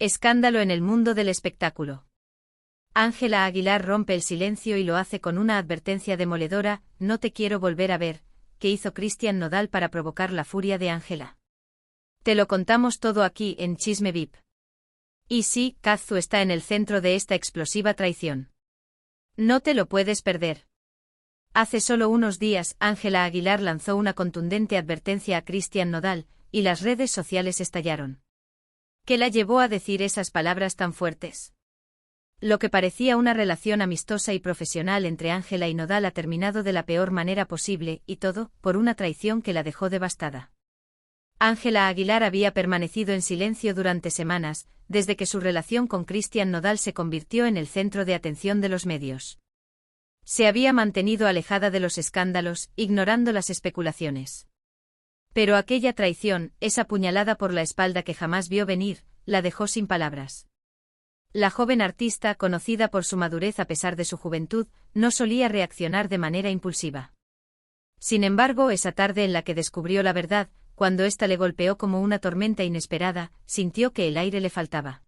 Escándalo en el mundo del espectáculo. Ángela Aguilar rompe el silencio y lo hace con una advertencia demoledora: no te quiero volver a ver, que hizo Cristian Nodal para provocar la furia de Ángela. Te lo contamos todo aquí en Chisme VIP. Y sí, Cazzu está en el centro de esta explosiva traición. No te lo puedes perder. Hace solo unos días, Ángela Aguilar lanzó una contundente advertencia a Cristian Nodal, y las redes sociales estallaron. ¿Qué la llevó a decir esas palabras tan fuertes? Lo que parecía una relación amistosa y profesional entre Ángela y Nodal ha terminado de la peor manera posible, y todo, por una traición que la dejó devastada. Ángela Aguilar había permanecido en silencio durante semanas, desde que su relación con Cristian Nodal se convirtió en el centro de atención de los medios. Se había mantenido alejada de los escándalos, ignorando las especulaciones. Pero aquella traición, esa puñalada por la espalda que jamás vio venir, la dejó sin palabras. La joven artista, conocida por su madurez a pesar de su juventud, no solía reaccionar de manera impulsiva. Sin embargo, esa tarde en la que descubrió la verdad, cuando ésta le golpeó como una tormenta inesperada, sintió que el aire le faltaba.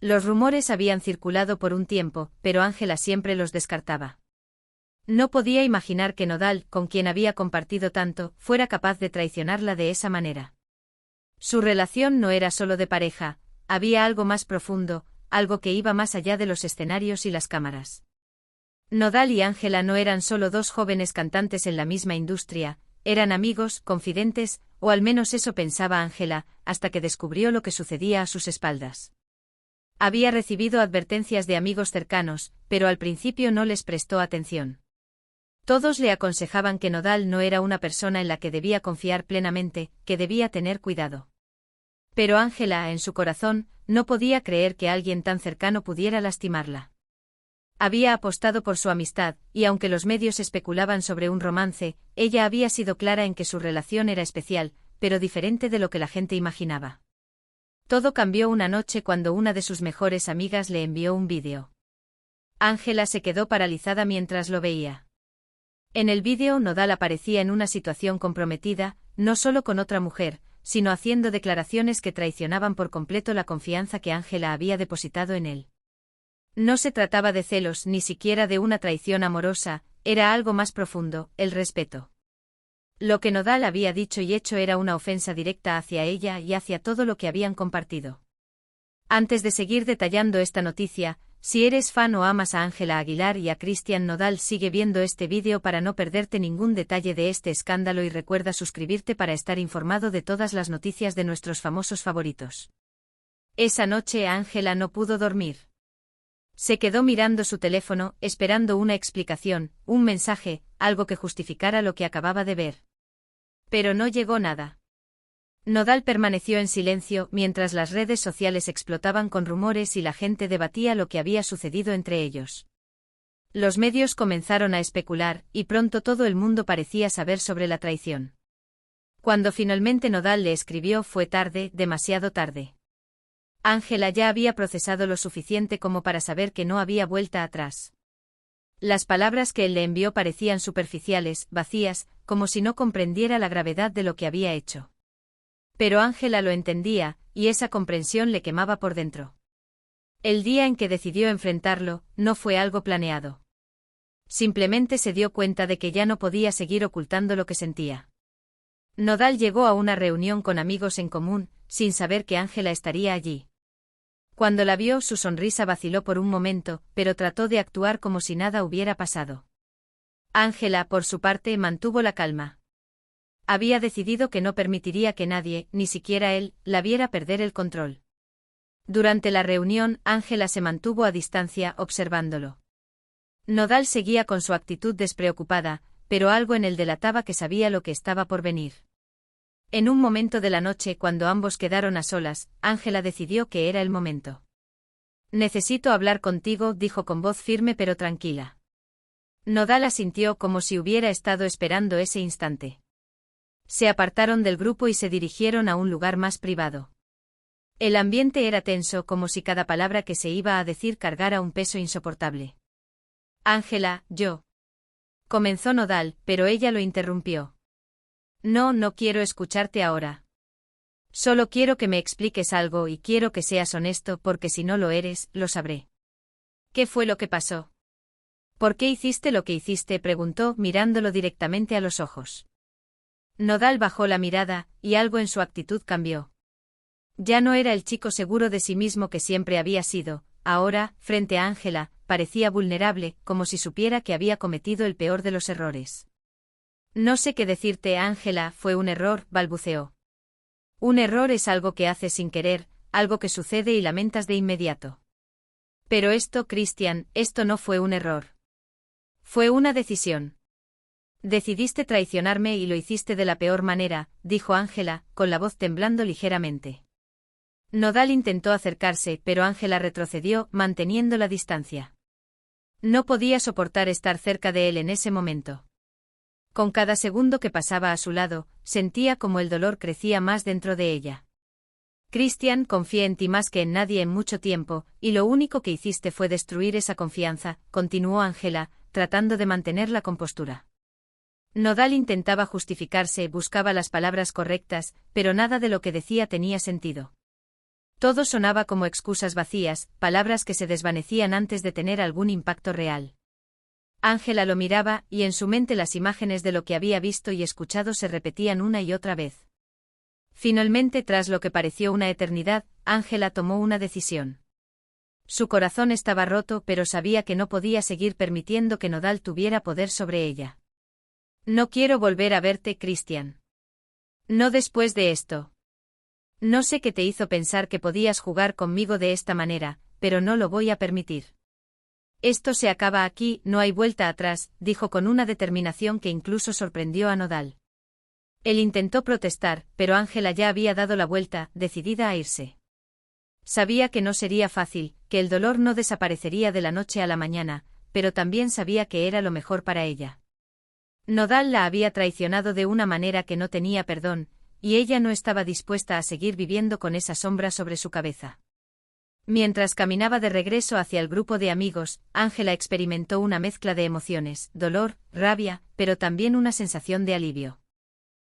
Los rumores habían circulado por un tiempo, pero Ángela siempre los descartaba. No podía imaginar que Nodal, con quien había compartido tanto, fuera capaz de traicionarla de esa manera. Su relación no era solo de pareja, había algo más profundo, algo que iba más allá de los escenarios y las cámaras. Nodal y Ángela no eran solo dos jóvenes cantantes en la misma industria, eran amigos, confidentes, o al menos eso pensaba Ángela, hasta que descubrió lo que sucedía a sus espaldas. Había recibido advertencias de amigos cercanos, pero al principio no les prestó atención. Todos le aconsejaban que Nodal no era una persona en la que debía confiar plenamente, que debía tener cuidado. Pero Ángela, en su corazón, no podía creer que alguien tan cercano pudiera lastimarla. Había apostado por su amistad, y aunque los medios especulaban sobre un romance, ella había sido clara en que su relación era especial, pero diferente de lo que la gente imaginaba. Todo cambió una noche cuando una de sus mejores amigas le envió un vídeo. Ángela se quedó paralizada mientras lo veía. En el vídeo, Nodal aparecía en una situación comprometida, no solo con otra mujer, sino haciendo declaraciones que traicionaban por completo la confianza que Ángela había depositado en él. No se trataba de celos, ni siquiera de una traición amorosa, era algo más profundo, el respeto. Lo que Nodal había dicho y hecho era una ofensa directa hacia ella y hacia todo lo que habían compartido. Antes de seguir detallando esta noticia, si eres fan o amas a Ángela Aguilar y a Cristian Nodal, sigue viendo este vídeo para no perderte ningún detalle de este escándalo y recuerda suscribirte para estar informado de todas las noticias de nuestros famosos favoritos. Esa noche Ángela no pudo dormir. Se quedó mirando su teléfono, esperando una explicación, un mensaje, algo que justificara lo que acababa de ver. Pero no llegó nada. Nodal permaneció en silencio mientras las redes sociales explotaban con rumores y la gente debatía lo que había sucedido entre ellos. Los medios comenzaron a especular, y pronto todo el mundo parecía saber sobre la traición. Cuando finalmente Nodal le escribió fue tarde, demasiado tarde. Ángela ya había procesado lo suficiente como para saber que no había vuelta atrás. Las palabras que él le envió parecían superficiales, vacías, como si no comprendiera la gravedad de lo que había hecho. Pero Ángela lo entendía, y esa comprensión le quemaba por dentro. El día en que decidió enfrentarlo, no fue algo planeado. Simplemente se dio cuenta de que ya no podía seguir ocultando lo que sentía. Nodal llegó a una reunión con amigos en común, sin saber que Ángela estaría allí. Cuando la vio, su sonrisa vaciló por un momento, pero trató de actuar como si nada hubiera pasado. Ángela, por su parte, mantuvo la calma. Había decidido que no permitiría que nadie, ni siquiera él, la viera perder el control. Durante la reunión, Ángela se mantuvo a distancia, observándolo. Nodal seguía con su actitud despreocupada, pero algo en él delataba que sabía lo que estaba por venir. En un momento de la noche, cuando ambos quedaron a solas, Ángela decidió que era el momento. «Necesito hablar contigo», dijo con voz firme pero tranquila. Nodal asintió como si hubiera estado esperando ese instante. Se apartaron del grupo y se dirigieron a un lugar más privado. El ambiente era tenso, como si cada palabra que se iba a decir cargara un peso insoportable. «Ángela, yo», comenzó Nodal, pero ella lo interrumpió. «No, no quiero escucharte ahora. Solo quiero que me expliques algo y quiero que seas honesto porque si no lo eres, lo sabré. ¿Qué fue lo que pasó? ¿Por qué hiciste lo que hiciste?, preguntó, mirándolo directamente a los ojos. Nodal bajó la mirada, y algo en su actitud cambió. Ya no era el chico seguro de sí mismo que siempre había sido, ahora, frente a Ángela, parecía vulnerable, como si supiera que había cometido el peor de los errores. No sé qué decirte, Ángela, fue un error, balbuceó. Un error es algo que haces sin querer, algo que sucede y lamentas de inmediato. Pero esto, Christian, esto no fue un error. Fue una decisión. Decidiste traicionarme y lo hiciste de la peor manera, dijo Ángela, con la voz temblando ligeramente. Nodal intentó acercarse, pero Ángela retrocedió, manteniendo la distancia. No podía soportar estar cerca de él en ese momento. Con cada segundo que pasaba a su lado, sentía como el dolor crecía más dentro de ella. Christian, confié en ti más que en nadie en mucho tiempo, y lo único que hiciste fue destruir esa confianza, continuó Ángela, tratando de mantener la compostura. Nodal intentaba justificarse, buscaba las palabras correctas, pero nada de lo que decía tenía sentido. Todo sonaba como excusas vacías, palabras que se desvanecían antes de tener algún impacto real. Ángela lo miraba, y en su mente las imágenes de lo que había visto y escuchado se repetían una y otra vez. Finalmente, tras lo que pareció una eternidad, Ángela tomó una decisión. Su corazón estaba roto, pero sabía que no podía seguir permitiendo que Nodal tuviera poder sobre ella. No quiero volver a verte, Christian. No después de esto. No sé qué te hizo pensar que podías jugar conmigo de esta manera, pero no lo voy a permitir. Esto se acaba aquí, no hay vuelta atrás, dijo con una determinación que incluso sorprendió a Nodal. Él intentó protestar, pero Ángela ya había dado la vuelta, decidida a irse. Sabía que no sería fácil, que el dolor no desaparecería de la noche a la mañana, pero también sabía que era lo mejor para ella. Nodal la había traicionado de una manera que no tenía perdón, y ella no estaba dispuesta a seguir viviendo con esa sombra sobre su cabeza. Mientras caminaba de regreso hacia el grupo de amigos, Ángela experimentó una mezcla de emociones, dolor, rabia, pero también una sensación de alivio.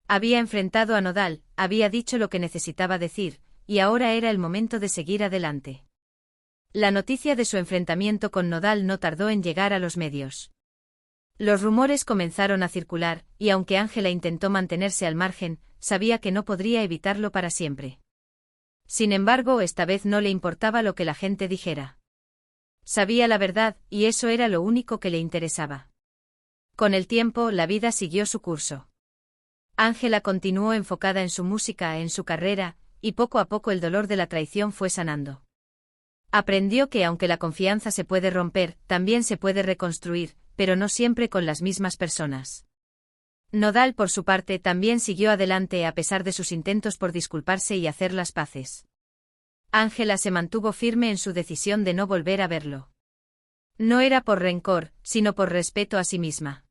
Había enfrentado a Nodal, había dicho lo que necesitaba decir, y ahora era el momento de seguir adelante. La noticia de su enfrentamiento con Nodal no tardó en llegar a los medios. Los rumores comenzaron a circular, y aunque Ángela intentó mantenerse al margen, sabía que no podría evitarlo para siempre. Sin embargo, esta vez no le importaba lo que la gente dijera. Sabía la verdad, y eso era lo único que le interesaba. Con el tiempo, la vida siguió su curso. Ángela continuó enfocada en su música, en su carrera, y poco a poco el dolor de la traición fue sanando. Aprendió que aunque la confianza se puede romper, también se puede reconstruir, pero no siempre con las mismas personas. Nodal, por su parte, también siguió adelante a pesar de sus intentos por disculparse y hacer las paces. Ángela se mantuvo firme en su decisión de no volver a verlo. No era por rencor, sino por respeto a sí misma.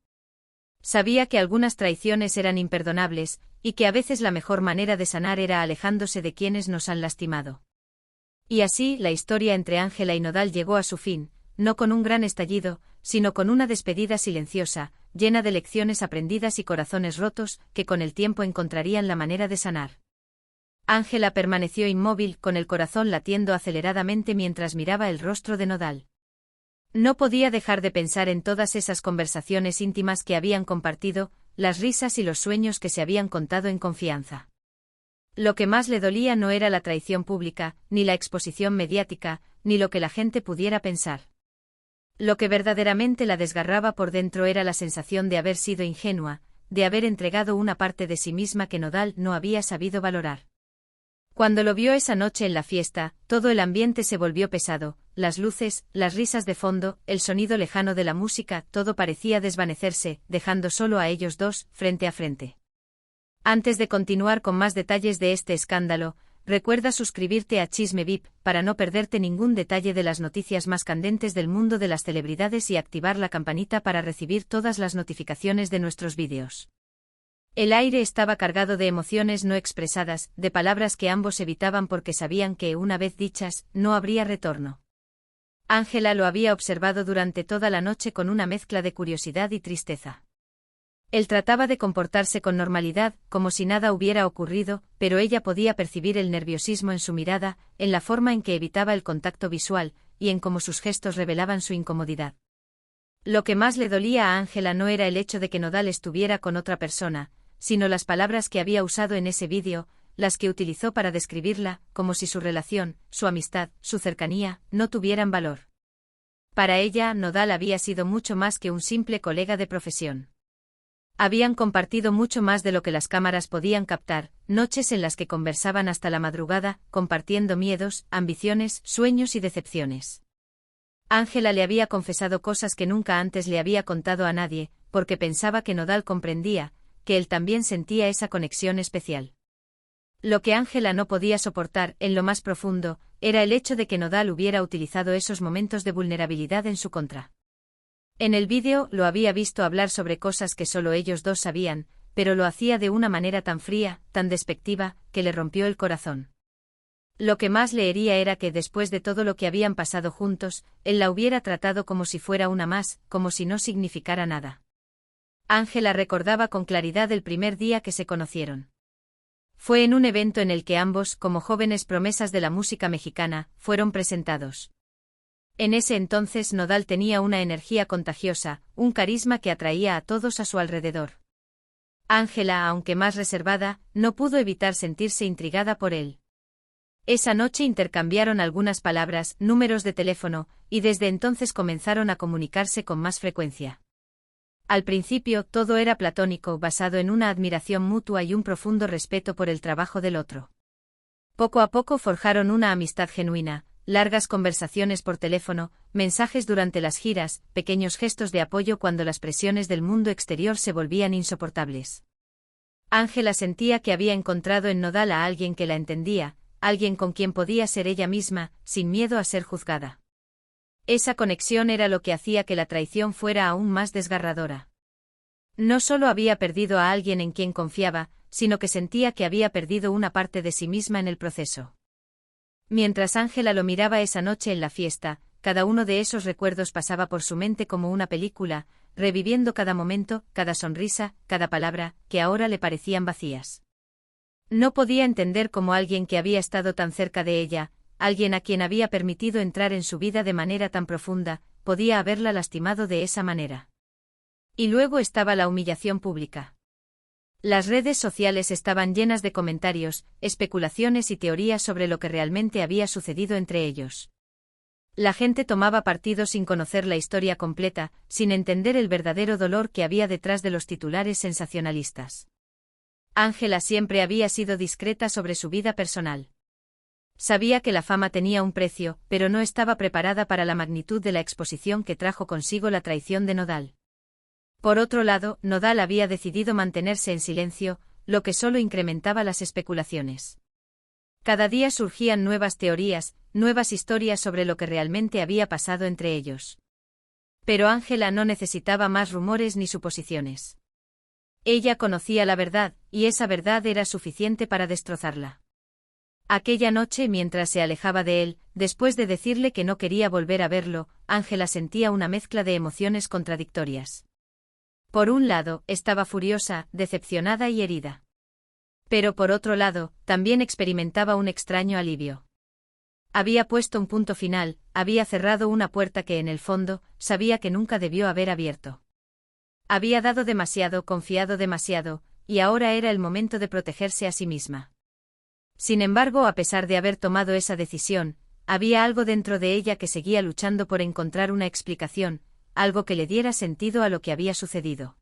Sabía que algunas traiciones eran imperdonables, y que a veces la mejor manera de sanar era alejándose de quienes nos han lastimado. Y así, la historia entre Ángela y Nodal llegó a su fin, no con un gran estallido, sino con una despedida silenciosa, llena de lecciones aprendidas y corazones rotos, que con el tiempo encontrarían la manera de sanar. Ángela permaneció inmóvil, con el corazón latiendo aceleradamente mientras miraba el rostro de Nodal. No podía dejar de pensar en todas esas conversaciones íntimas que habían compartido, las risas y los sueños que se habían contado en confianza. Lo que más le dolía no era la traición pública, ni la exposición mediática, ni lo que la gente pudiera pensar. Lo que verdaderamente la desgarraba por dentro era la sensación de haber sido ingenua, de haber entregado una parte de sí misma que Nodal no había sabido valorar. Cuando lo vio esa noche en la fiesta, todo el ambiente se volvió pesado, las luces, las risas de fondo, el sonido lejano de la música, todo parecía desvanecerse, dejando solo a ellos dos, frente a frente. Antes de continuar con más detalles de este escándalo, recuerda suscribirte a Chisme VIP para no perderte ningún detalle de las noticias más candentes del mundo de las celebridades y activar la campanita para recibir todas las notificaciones de nuestros vídeos. El aire estaba cargado de emociones no expresadas, de palabras que ambos evitaban porque sabían que, una vez dichas, no habría retorno. Ángela lo había observado durante toda la noche con una mezcla de curiosidad y tristeza. Él trataba de comportarse con normalidad, como si nada hubiera ocurrido, pero ella podía percibir el nerviosismo en su mirada, en la forma en que evitaba el contacto visual, y en cómo sus gestos revelaban su incomodidad. Lo que más le dolía a Ángela no era el hecho de que Nodal estuviera con otra persona, sino las palabras que había usado en ese vídeo, las que utilizó para describirla, como si su relación, su amistad, su cercanía, no tuvieran valor. Para ella, Nodal había sido mucho más que un simple colega de profesión. Habían compartido mucho más de lo que las cámaras podían captar, noches en las que conversaban hasta la madrugada, compartiendo miedos, ambiciones, sueños y decepciones. Ángela le había confesado cosas que nunca antes le había contado a nadie, porque pensaba que Nodal comprendía, que él también sentía esa conexión especial. Lo que Ángela no podía soportar, en lo más profundo, era el hecho de que Nodal hubiera utilizado esos momentos de vulnerabilidad en su contra. En el vídeo lo había visto hablar sobre cosas que solo ellos dos sabían, pero lo hacía de una manera tan fría, tan despectiva, que le rompió el corazón. Lo que más le hería era que después de todo lo que habían pasado juntos, él la hubiera tratado como si fuera una más, como si no significara nada. Ángela recordaba con claridad el primer día que se conocieron. Fue en un evento en el que ambos, como jóvenes promesas de la música mexicana, fueron presentados. En ese entonces Nodal tenía una energía contagiosa, un carisma que atraía a todos a su alrededor. Ángela, aunque más reservada, no pudo evitar sentirse intrigada por él. Esa noche intercambiaron algunas palabras, números de teléfono, y desde entonces comenzaron a comunicarse con más frecuencia. Al principio todo era platónico, basado en una admiración mutua y un profundo respeto por el trabajo del otro. Poco a poco forjaron una amistad genuina, largas conversaciones por teléfono, mensajes durante las giras, pequeños gestos de apoyo cuando las presiones del mundo exterior se volvían insoportables. Ángela sentía que había encontrado en Nodal a alguien que la entendía, alguien con quien podía ser ella misma, sin miedo a ser juzgada. Esa conexión era lo que hacía que la traición fuera aún más desgarradora. No solo había perdido a alguien en quien confiaba, sino que sentía que había perdido una parte de sí misma en el proceso. Mientras Ángela lo miraba esa noche en la fiesta, cada uno de esos recuerdos pasaba por su mente como una película, reviviendo cada momento, cada sonrisa, cada palabra, que ahora le parecían vacías. No podía entender cómo alguien que había estado tan cerca de ella, alguien a quien había permitido entrar en su vida de manera tan profunda, podía haberla lastimado de esa manera. Y luego estaba la humillación pública. Las redes sociales estaban llenas de comentarios, especulaciones y teorías sobre lo que realmente había sucedido entre ellos. La gente tomaba partido sin conocer la historia completa, sin entender el verdadero dolor que había detrás de los titulares sensacionalistas. Ángela siempre había sido discreta sobre su vida personal. Sabía que la fama tenía un precio, pero no estaba preparada para la magnitud de la exposición que trajo consigo la traición de Nodal. Por otro lado, Nodal había decidido mantenerse en silencio, lo que solo incrementaba las especulaciones. Cada día surgían nuevas teorías, nuevas historias sobre lo que realmente había pasado entre ellos. Pero Ángela no necesitaba más rumores ni suposiciones. Ella conocía la verdad, y esa verdad era suficiente para destrozarla. Aquella noche, mientras se alejaba de él, después de decirle que no quería volver a verlo, Ángela sentía una mezcla de emociones contradictorias. Por un lado, estaba furiosa, decepcionada y herida. Pero por otro lado, también experimentaba un extraño alivio. Había puesto un punto final, había cerrado una puerta que en el fondo, sabía que nunca debió haber abierto. Había dado demasiado, confiado demasiado, y ahora era el momento de protegerse a sí misma. Sin embargo, a pesar de haber tomado esa decisión, había algo dentro de ella que seguía luchando por encontrar una explicación, algo que le diera sentido a lo que había sucedido.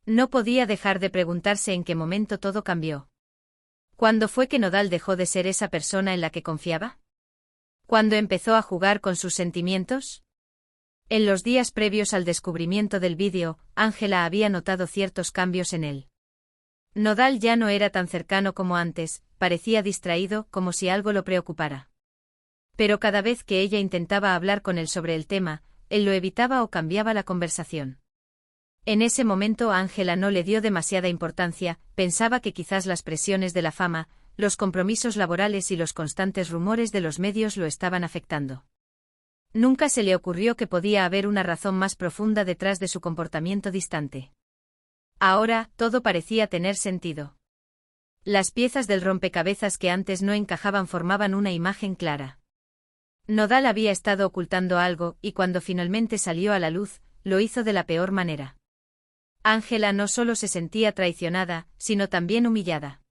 No podía dejar de preguntarse en qué momento todo cambió. ¿Cuándo fue que Nodal dejó de ser esa persona en la que confiaba? ¿Cuándo empezó a jugar con sus sentimientos? En los días previos al descubrimiento del vídeo, Ángela había notado ciertos cambios en él. Nodal ya no era tan cercano como antes, parecía distraído, como si algo lo preocupara. Pero cada vez que ella intentaba hablar con él sobre el tema, él lo evitaba o cambiaba la conversación. En ese momento Ángela no le dio demasiada importancia, pensaba que quizás las presiones de la fama, los compromisos laborales y los constantes rumores de los medios lo estaban afectando. Nunca se le ocurrió que podía haber una razón más profunda detrás de su comportamiento distante. Ahora, todo parecía tener sentido. Las piezas del rompecabezas que antes no encajaban formaban una imagen clara. Nodal había estado ocultando algo, y cuando finalmente salió a la luz, lo hizo de la peor manera. Ángela no solo se sentía traicionada, sino también humillada.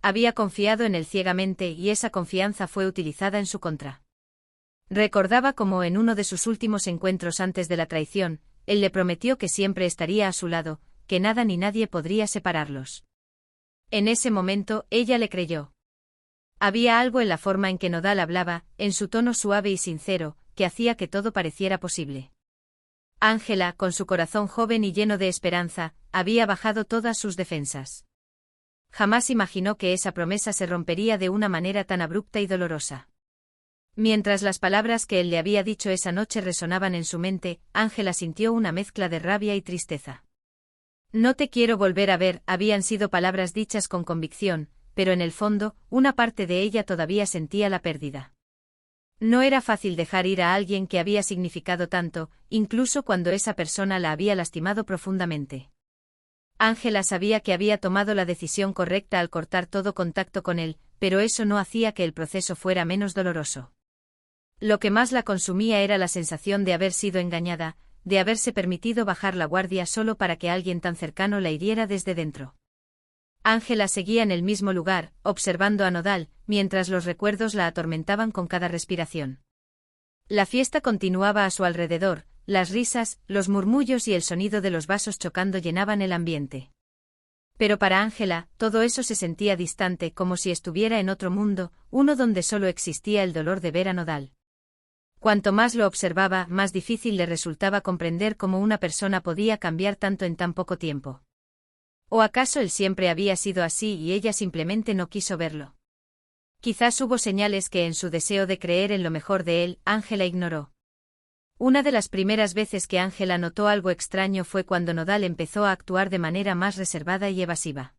Había confiado en él ciegamente y esa confianza fue utilizada en su contra. Recordaba cómo en uno de sus últimos encuentros antes de la traición, él le prometió que siempre estaría a su lado, que nada ni nadie podría separarlos. En ese momento, ella le creyó. Había algo en la forma en que Nodal hablaba, en su tono suave y sincero, que hacía que todo pareciera posible. Ángela, con su corazón joven y lleno de esperanza, había bajado todas sus defensas. Jamás imaginó que esa promesa se rompería de una manera tan abrupta y dolorosa. Mientras las palabras que él le había dicho esa noche resonaban en su mente, Ángela sintió una mezcla de rabia y tristeza. No te quiero volver a ver, habían sido palabras dichas con convicción, pero en el fondo, una parte de ella todavía sentía la pérdida. No era fácil dejar ir a alguien que había significado tanto, incluso cuando esa persona la había lastimado profundamente. Ángela sabía que había tomado la decisión correcta al cortar todo contacto con él, pero eso no hacía que el proceso fuera menos doloroso. Lo que más la consumía era la sensación de haber sido engañada, de haberse permitido bajar la guardia solo para que alguien tan cercano la hiriera desde dentro. Ángela seguía en el mismo lugar, observando a Nodal, mientras los recuerdos la atormentaban con cada respiración. La fiesta continuaba a su alrededor, las risas, los murmullos y el sonido de los vasos chocando llenaban el ambiente. Pero para Ángela, todo eso se sentía distante, como si estuviera en otro mundo, uno donde solo existía el dolor de ver a Nodal. Cuanto más lo observaba, más difícil le resultaba comprender cómo una persona podía cambiar tanto en tan poco tiempo. ¿O acaso él siempre había sido así y ella simplemente no quiso verlo? Quizás hubo señales que en su deseo de creer en lo mejor de él, Ángela ignoró. Una de las primeras veces que Ángela notó algo extraño fue cuando Nodal empezó a actuar de manera más reservada y evasiva.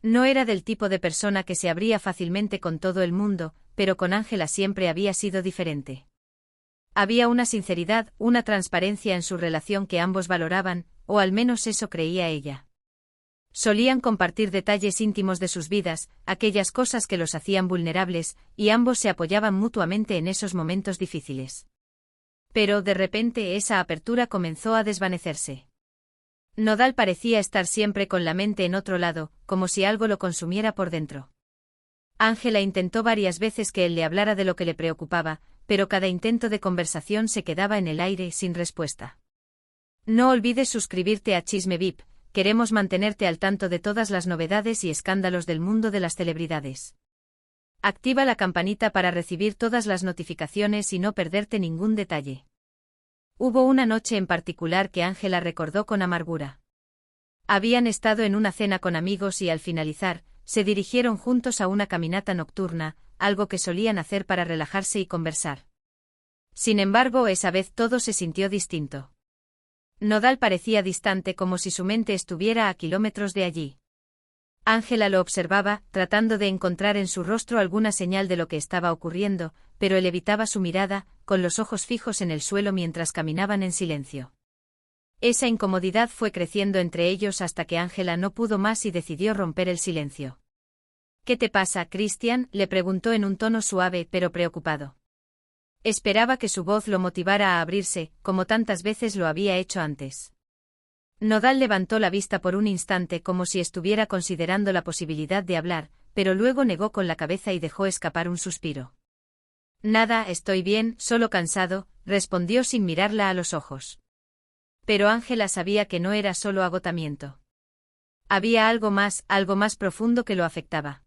No era del tipo de persona que se abría fácilmente con todo el mundo, pero con Ángela siempre había sido diferente. Había una sinceridad, una transparencia en su relación que ambos valoraban, o al menos eso creía ella. Solían compartir detalles íntimos de sus vidas, aquellas cosas que los hacían vulnerables, y ambos se apoyaban mutuamente en esos momentos difíciles. Pero de repente esa apertura comenzó a desvanecerse. Nodal parecía estar siempre con la mente en otro lado, como si algo lo consumiera por dentro. Ángela intentó varias veces que él le hablara de lo que le preocupaba, pero cada intento de conversación se quedaba en el aire sin respuesta. No olvides suscribirte a Chisme VIP, queremos mantenerte al tanto de todas las novedades y escándalos del mundo de las celebridades. Activa la campanita para recibir todas las notificaciones y no perderte ningún detalle. Hubo una noche en particular que Ángela recordó con amargura. Habían estado en una cena con amigos y al finalizar, se dirigieron juntos a una caminata nocturna, algo que solían hacer para relajarse y conversar. Sin embargo, esa vez todo se sintió distinto. Nodal parecía distante como si su mente estuviera a kilómetros de allí. Ángela lo observaba, tratando de encontrar en su rostro alguna señal de lo que estaba ocurriendo, pero él evitaba su mirada, con los ojos fijos en el suelo mientras caminaban en silencio. Esa incomodidad fue creciendo entre ellos hasta que Ángela no pudo más y decidió romper el silencio. ¿Qué te pasa, Christian?, le preguntó en un tono suave pero preocupado. Esperaba que su voz lo motivara a abrirse, como tantas veces lo había hecho antes. Nodal levantó la vista por un instante como si estuviera considerando la posibilidad de hablar, pero luego negó con la cabeza y dejó escapar un suspiro. Nada, estoy bien, solo cansado, respondió sin mirarla a los ojos. Pero Ángela sabía que no era solo agotamiento. Había algo más profundo que lo afectaba.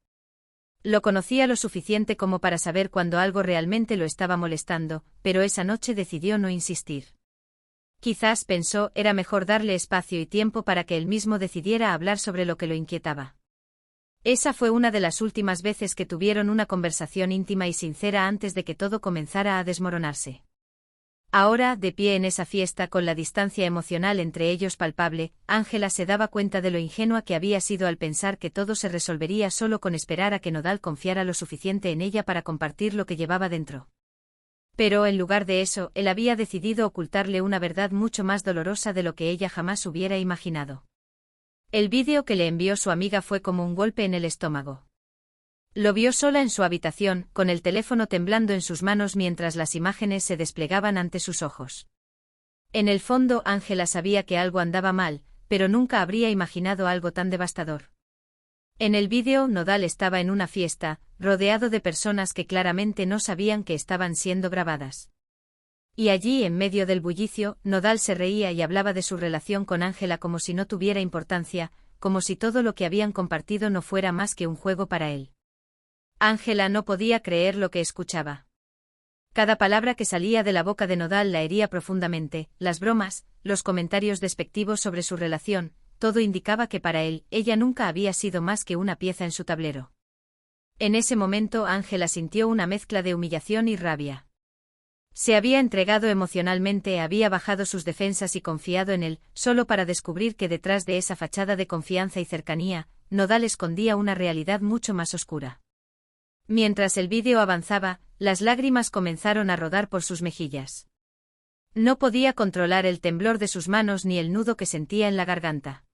Lo conocía lo suficiente como para saber cuando algo realmente lo estaba molestando, pero esa noche decidió no insistir. Quizás, pensó, era mejor darle espacio y tiempo para que él mismo decidiera hablar sobre lo que lo inquietaba. Esa fue una de las últimas veces que tuvieron una conversación íntima y sincera antes de que todo comenzara a desmoronarse. Ahora, de pie en esa fiesta con la distancia emocional entre ellos palpable, Ángela se daba cuenta de lo ingenua que había sido al pensar que todo se resolvería solo con esperar a que Nodal confiara lo suficiente en ella para compartir lo que llevaba dentro. Pero en lugar de eso, él había decidido ocultarle una verdad mucho más dolorosa de lo que ella jamás hubiera imaginado. El vídeo que le envió su amiga fue como un golpe en el estómago. Lo vio sola en su habitación, con el teléfono temblando en sus manos mientras las imágenes se desplegaban ante sus ojos. En el fondo, Ángela sabía que algo andaba mal, pero nunca habría imaginado algo tan devastador. En el vídeo, Nodal estaba en una fiesta, rodeado de personas que claramente no sabían que estaban siendo grabadas. Y allí, en medio del bullicio, Nodal se reía y hablaba de su relación con Ángela como si no tuviera importancia, como si todo lo que habían compartido no fuera más que un juego para él. Ángela no podía creer lo que escuchaba. Cada palabra que salía de la boca de Nodal la hería profundamente, las bromas, los comentarios despectivos sobre su relación, todo indicaba que para él, ella nunca había sido más que una pieza en su tablero. En ese momento Ángela sintió una mezcla de humillación y rabia. Se había entregado emocionalmente, había bajado sus defensas y confiado en él, solo para descubrir que detrás de esa fachada de confianza y cercanía, Nodal escondía una realidad mucho más oscura. Mientras el vídeo avanzaba, las lágrimas comenzaron a rodar por sus mejillas. No podía controlar el temblor de sus manos ni el nudo que sentía en la garganta.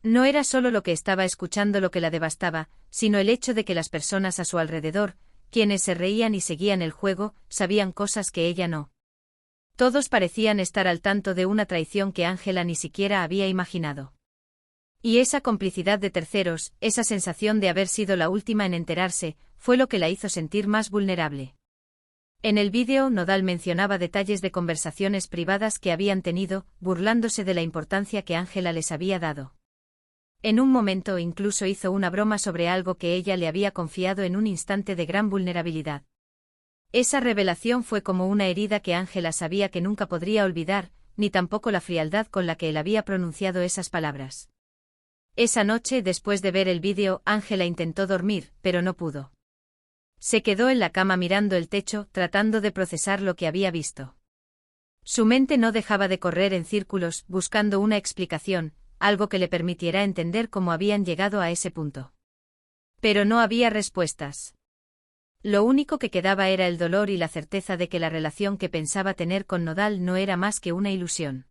No era solo lo que estaba escuchando lo que la devastaba, sino el hecho de que las personas a su alrededor, quienes se reían y seguían el juego, sabían cosas que ella no. Todos parecían estar al tanto de una traición que Ángela ni siquiera había imaginado. Y esa complicidad de terceros, esa sensación de haber sido la última en enterarse, fue lo que la hizo sentir más vulnerable. En el vídeo, Nodal mencionaba detalles de conversaciones privadas que habían tenido, burlándose de la importancia que Ángela les había dado. En un momento incluso hizo una broma sobre algo que ella le había confiado en un instante de gran vulnerabilidad. Esa revelación fue como una herida que Ángela sabía que nunca podría olvidar, ni tampoco la frialdad con la que él había pronunciado esas palabras. Esa noche, después de ver el vídeo, Ángela intentó dormir, pero no pudo. Se quedó en la cama mirando el techo, tratando de procesar lo que había visto. Su mente no dejaba de correr en círculos, buscando una explicación, algo que le permitiera entender cómo habían llegado a ese punto. Pero no había respuestas. Lo único que quedaba era el dolor y la certeza de que la relación que pensaba tener con Nodal no era más que una ilusión.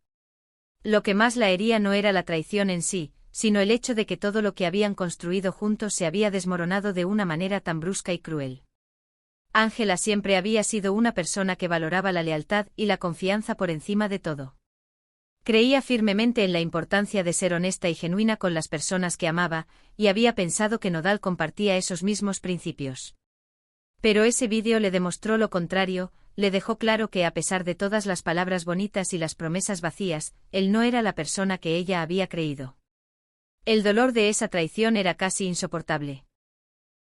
Lo que más la hería no era la traición en sí, sino el hecho de que todo lo que habían construido juntos se había desmoronado de una manera tan brusca y cruel. Ángela siempre había sido una persona que valoraba la lealtad y la confianza por encima de todo. Creía firmemente en la importancia de ser honesta y genuina con las personas que amaba, y había pensado que Nodal compartía esos mismos principios. Pero ese vídeo le demostró lo contrario, le dejó claro que a pesar de todas las palabras bonitas y las promesas vacías, él no era la persona que ella había creído. El dolor de esa traición era casi insoportable.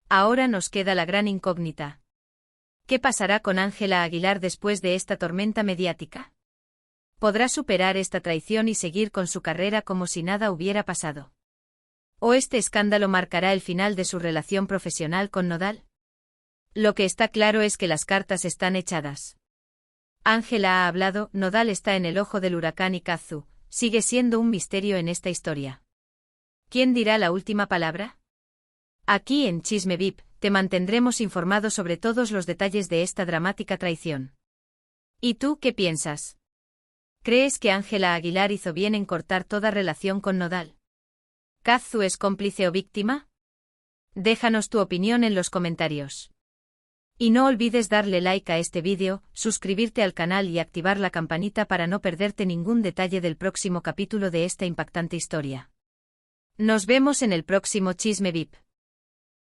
Ahora nos queda la gran incógnita. ¿Qué pasará con Ángela Aguilar después de esta tormenta mediática? ¿Podrá superar esta traición y seguir con su carrera como si nada hubiera pasado? ¿O este escándalo marcará el final de su relación profesional con Nodal? Lo que está claro es que las cartas están echadas. Ángela ha hablado, Nodal está en el ojo del huracán y Kazu sigue siendo un misterio en esta historia. ¿Quién dirá la última palabra? Aquí en Chisme VIP, te mantendremos informado sobre todos los detalles de esta dramática traición. ¿Y tú qué piensas? ¿Crees que Ángela Aguilar hizo bien en cortar toda relación con Nodal? ¿Kazu es cómplice o víctima? Déjanos tu opinión en los comentarios. Y no olvides darle like a este vídeo, suscribirte al canal y activar la campanita para no perderte ningún detalle del próximo capítulo de esta impactante historia. Nos vemos en el próximo Chisme VIP.